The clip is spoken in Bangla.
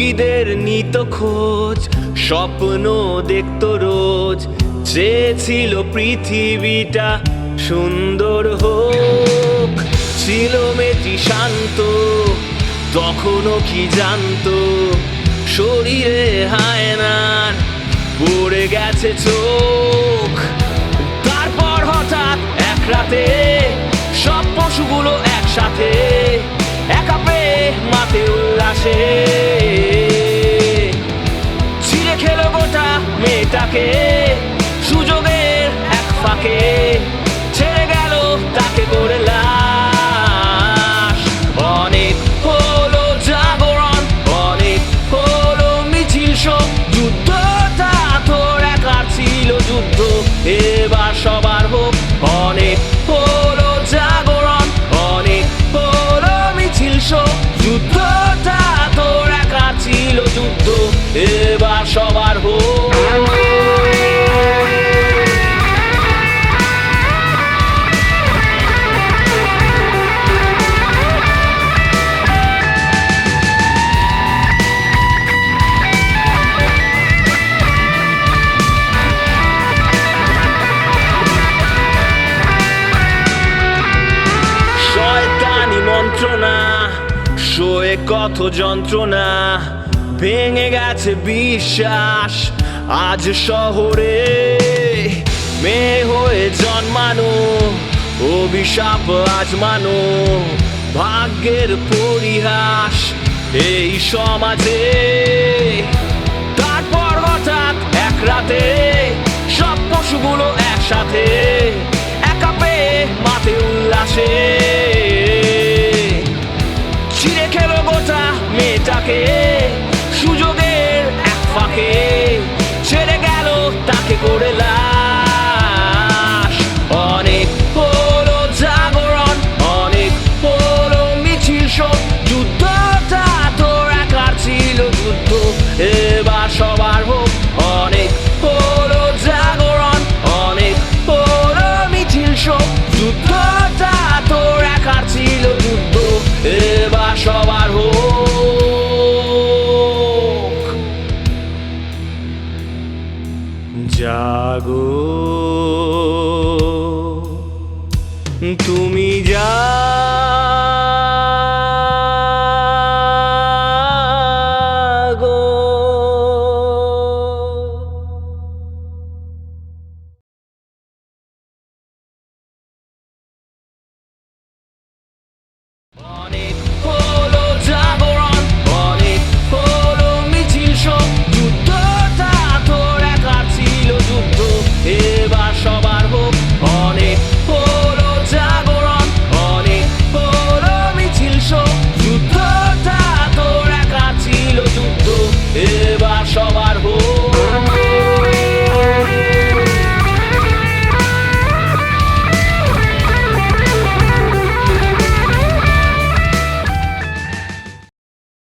যোগীদের নিত খোঁজ, স্বপ্ন দেখতো রোজ, চেয়েছিল পৃথিবীটা সুন্দর হোক। ছিল মেটি শান্ত, তখনও কি জানতো শরীরে হায়নার পড়ে গেছে চোখ। তারপর হঠাৎ এক রাতে সব পশুগুলো একসাথে একা পেয়ে মাতে উল্লাসে ছিঁড়ে খেলো গোটা মেয়েটাকে সুযোগের এক ফাঁকে, ছেড়ে গেল তাকে করে লাশ। অনেক হলো জাগরণ, অনেক হলো মিছিল শোক, যুদ্ধটা তোর একার ছিল যুদ্ধ, এবার সবার হোক। অনেক হলো জাগরণ, অনেক হলো মিছিল শোক, যুদ্ধটা তোর একার ছিল যুদ্ধ, এবার সবার হোক। শয়তানি মন্ত্রণা সয়ে কত যন্ত্রণা, ভেঙে গেছে বিশ্বাস আজ শহরে। মেয়ে হয়ে জন্মানো অভিশাপ আজমানো, ভাগ্যের পরিহাস এই সমাজে। তারপর হঠাৎ এক রাতে সব পশুগুলো একসাথে একা পেয়ে মাতে উল্লাসে ছিঁড়ে খেলো গোটা মেয়েটাকে সুযোগের এক ফাঁকে, ছেড়ে গেল তাকে করে লাশ। অনেক হলো জাগরণ, অনেক হলো মিছিল শোক, যুদ্ধটা তোর একার ছিল যুদ্ধ, এবার সবার হোক। অনেক হলো জাগরণ, অনেক হলো মিছিল শোক, যুদ্ধটা তোর একার ছিল যুদ্ধ, এবার সবার হোক। জাগো